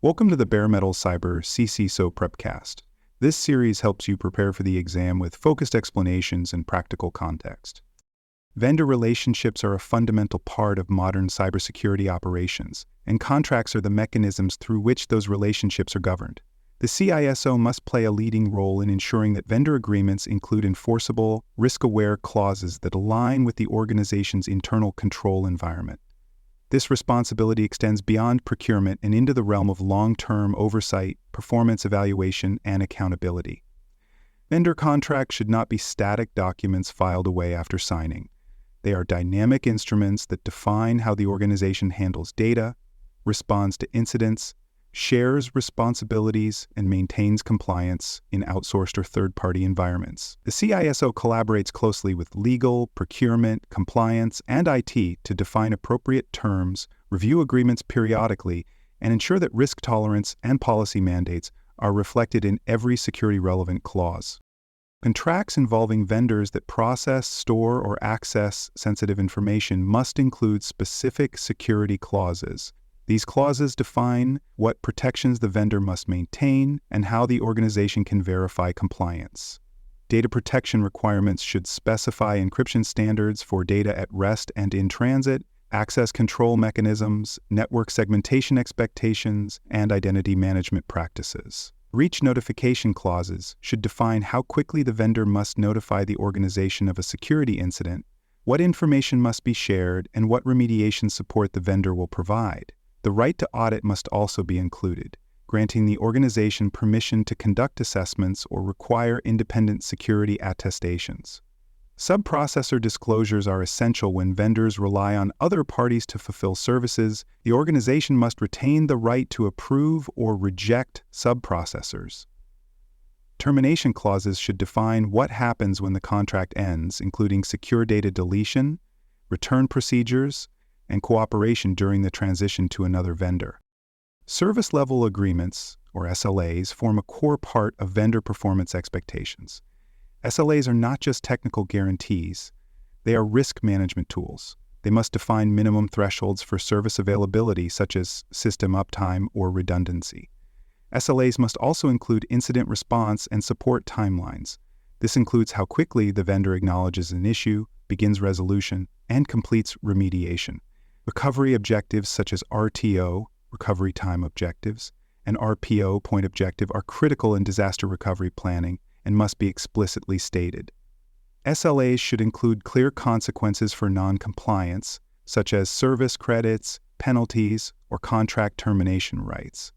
Welcome to the Bare Metal Cyber CCISO Prepcast. This series helps you prepare for the exam with focused explanations and practical context. Vendor relationships are a fundamental part of modern cybersecurity operations, and contracts are the mechanisms through which those relationships are governed. The CISO must play a leading role in ensuring that vendor agreements include enforceable, risk-aware clauses that align with the organization's internal control environment. This responsibility extends beyond procurement and into the realm of long-term oversight, performance evaluation, and accountability. Vendor contracts should not be static documents filed away after signing. They are dynamic instruments that define how the organization handles data, responds to incidents, shares responsibilities, and maintains compliance in outsourced or third-party environments. The CISO collaborates closely with legal, procurement, compliance, and IT to define appropriate terms, review agreements periodically, and ensure that risk tolerance and policy mandates are reflected in every security-relevant clause. Contracts involving vendors that process, store, or access sensitive information must include specific security clauses. These clauses define what protections the vendor must maintain and how the organization can verify compliance. Data protection requirements should specify encryption standards for data at rest and in transit, access control mechanisms, network segmentation expectations, and identity management practices. Breach notification clauses should define how quickly the vendor must notify the organization of a security incident, what information must be shared, and what remediation support the vendor will provide. The right to audit must also be included, granting the organization permission to conduct assessments or require independent security attestations. Sub-processor disclosures are essential when vendors rely on other parties to fulfill services. The organization must retain the right to approve or reject sub-processors. Termination clauses should define what happens when the contract ends, including secure data deletion, return procedures, and cooperation during the transition to another vendor. Service level agreements, or SLAs, form a core part of vendor performance expectations. SLAs are not just technical guarantees, they are risk management tools. They must define minimum thresholds for service availability, such as system uptime or redundancy. SLAs must also include incident response and support timelines. This includes how quickly the vendor acknowledges an issue, begins resolution, and completes remediation. Recovery objectives such as RTO, recovery time objectives, and RPO, point objective, are critical in disaster recovery planning and must be explicitly stated. SLAs should include clear consequences for non-compliance, such as service credits, penalties, or contract termination rights.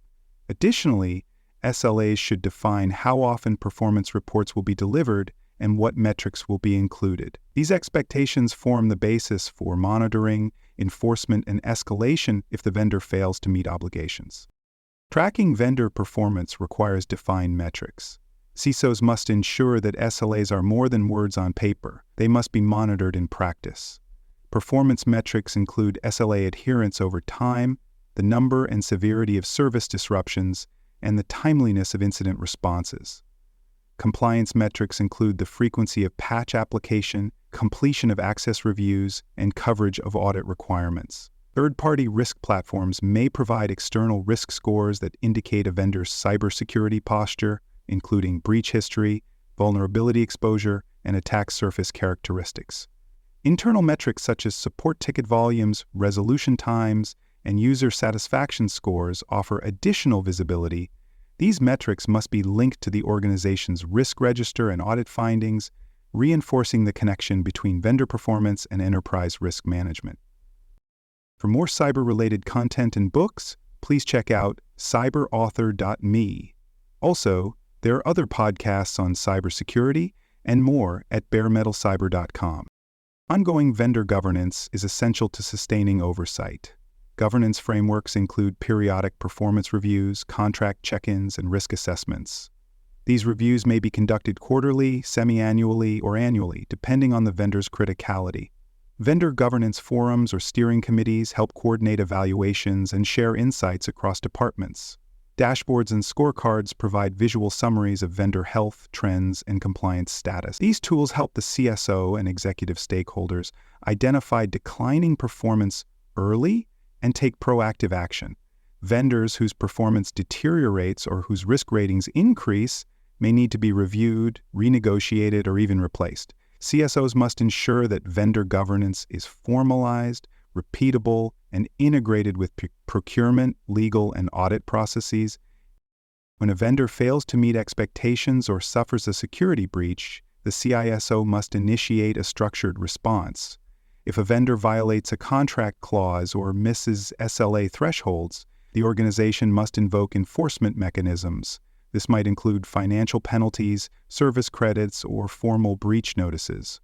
Additionally, SLAs should define how often performance reports will be delivered and what metrics will be included. These expectations form the basis for monitoring, enforcement, and escalation if the vendor fails to meet obligations. Tracking vendor performance requires defined metrics. CISOs must ensure that SLAs are more than words on paper. They must be monitored in practice. Performance metrics include SLA adherence over time, the number and severity of service disruptions, and the timeliness of incident responses. Compliance metrics include the frequency of patch application, completion of access reviews, and coverage of audit requirements. Third-party risk platforms may provide external risk scores that indicate a vendor's cybersecurity posture, including breach history, vulnerability exposure, and attack surface characteristics. Internal metrics such as support ticket volumes, resolution times, and user satisfaction scores offer additional visibility. These metrics must be linked to the organization's risk register and audit findings, reinforcing the connection between vendor performance and enterprise risk management. For more cyber-related content and books, please check out cyberauthor.me. Also, there are other podcasts on cybersecurity and more at baremetalcyber.com. Ongoing vendor governance is essential to sustaining oversight. Governance frameworks include periodic performance reviews, contract check-ins, and risk assessments. These reviews may be conducted quarterly, semi-annually, or annually, depending on the vendor's criticality. Vendor governance forums or steering committees help coordinate evaluations and share insights across departments. Dashboards and scorecards provide visual summaries of vendor health, trends, and compliance status. These tools help the CSO and executive stakeholders identify declining performance early and take proactive action. Vendors whose performance deteriorates or whose risk ratings increase may need to be reviewed, renegotiated, or even replaced. CISOs must ensure that vendor governance is formalized, repeatable, and integrated with procurement, legal, and audit processes. When a vendor fails to meet expectations or suffers a security breach, the CISO must initiate a structured response. If a vendor violates a contract clause or misses SLA thresholds, the organization must invoke enforcement mechanisms. This might include financial penalties, service credits, or formal breach notices.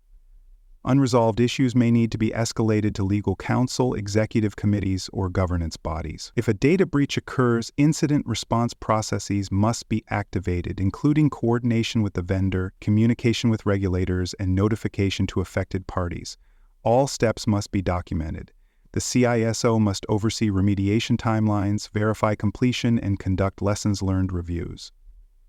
Unresolved issues may need to be escalated to legal counsel, executive committees, or governance bodies. If a data breach occurs, incident response processes must be activated, including coordination with the vendor, communication with regulators, and notification to affected parties. All steps must be documented. The CISO must oversee remediation timelines, verify completion, and conduct lessons learned reviews.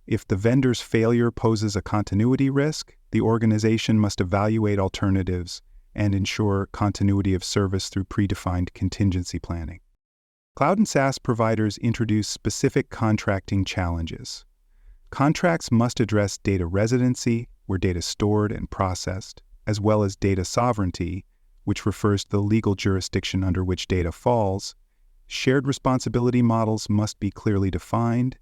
If the vendor's failure poses a continuity risk, the organization must evaluate alternatives and ensure continuity of service through predefined contingency planning. Cloud and SaaS providers introduce specific contracting challenges. Contracts must address data residency, where data is stored and processed, as well as data sovereignty, which refers to the legal jurisdiction under which data falls. Shared responsibility models must be clearly defined.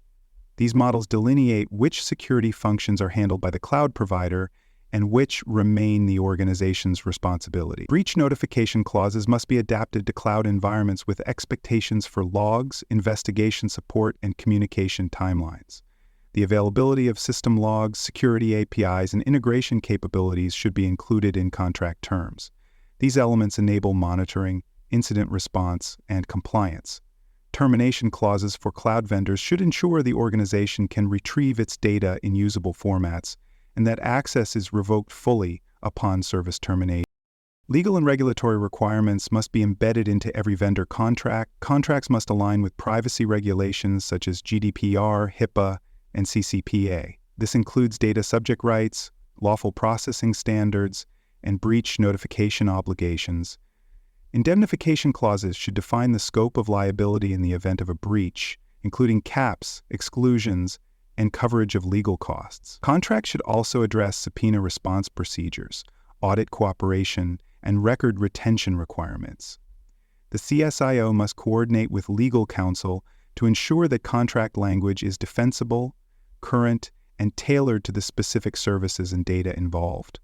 These models delineate which security functions are handled by the cloud provider and which remain the organization's responsibility. Breach notification clauses must be adapted to cloud environments with expectations for logs, investigation support, and communication timelines. The availability of system logs, security APIs, and integration capabilities should be included in contract terms. These elements enable monitoring, incident response, and compliance. Termination clauses for cloud vendors should ensure the organization can retrieve its data in usable formats and that access is revoked fully upon service termination. Legal and regulatory requirements must be embedded into every vendor contract. Contracts must align with privacy regulations such as GDPR, HIPAA, and CCPA. This includes data subject rights, lawful processing standards, and breach notification obligations. Indemnification clauses should define the scope of liability in the event of a breach, including caps, exclusions, and coverage of legal costs. Contracts should also address subpoena response procedures, audit cooperation, and record retention requirements. The CSIO must coordinate with legal counsel to ensure that contract language is defensible, current, and tailored to the specific services and data involved.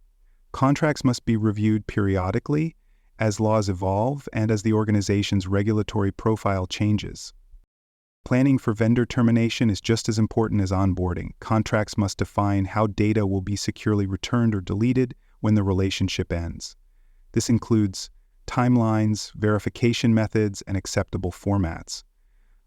Contracts must be reviewed periodically as laws evolve and as the organization's regulatory profile changes. Planning for vendor termination is just as important as onboarding. Contracts must define how data will be securely returned or deleted when the relationship ends. This includes timelines, verification methods, and acceptable formats.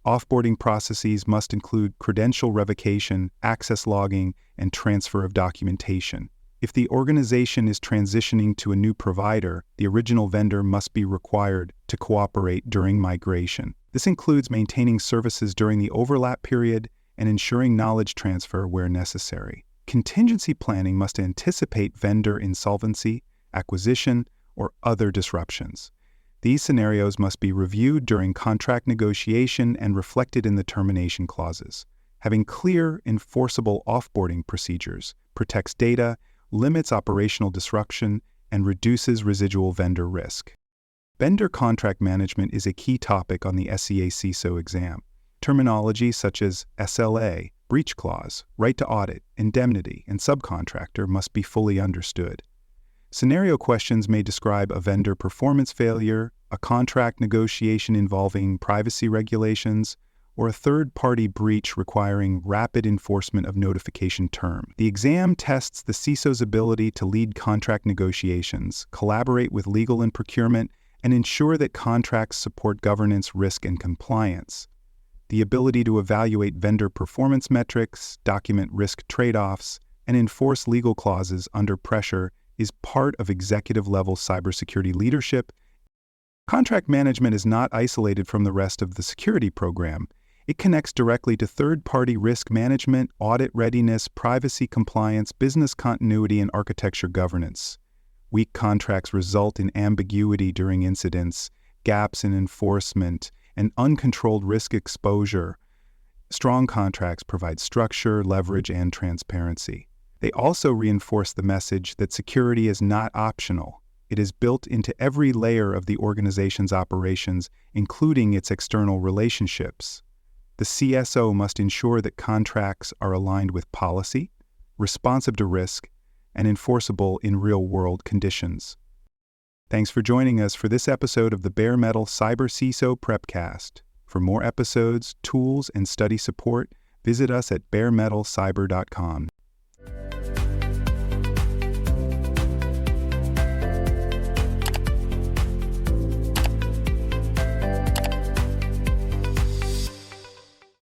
Offboarding processes must include credential revocation, access logging, and transfer of documentation. If the organization is transitioning to a new provider, the original vendor must be required to cooperate during migration. This includes maintaining services during the overlap period and ensuring knowledge transfer where necessary. Contingency planning must anticipate vendor insolvency, acquisition, or other disruptions. These scenarios must be reviewed during contract negotiation and reflected in the termination clauses. Having clear, enforceable offboarding procedures protects data, limits operational disruption, and reduces residual vendor risk. Vendor contract management is a key topic on the SEA CISO exam. Terminology such as SLA, breach clause, right to audit, indemnity, and subcontractor must be fully understood. Scenario questions may describe a vendor performance failure, a contract negotiation involving privacy regulations, or a third-party breach requiring rapid enforcement of notification term. The exam tests the CISO's ability to lead contract negotiations, collaborate with legal and procurement, and ensure that contracts support governance, risk, and compliance. The ability to evaluate vendor performance metrics, document risk trade-offs, and enforce legal clauses under pressure is part of executive-level cybersecurity leadership. Contract management is not isolated from the rest of the security program. It connects directly to third-party risk management, audit readiness, privacy compliance, business continuity, and architecture governance. Weak contracts result in ambiguity during incidents, gaps in enforcement, and uncontrolled risk exposure. Strong contracts provide structure, leverage, and transparency. They also reinforce the message that security is not optional. It is built into every layer of the organization's operations, including its external relationships. The CSO must ensure that contracts are aligned with policy, responsive to risk, and enforceable in real-world conditions. Thanks for joining us for this episode of the Bare Metal Cyber CISO Prepcast. For more episodes, tools, and study support, visit us at baremetalcyber.com.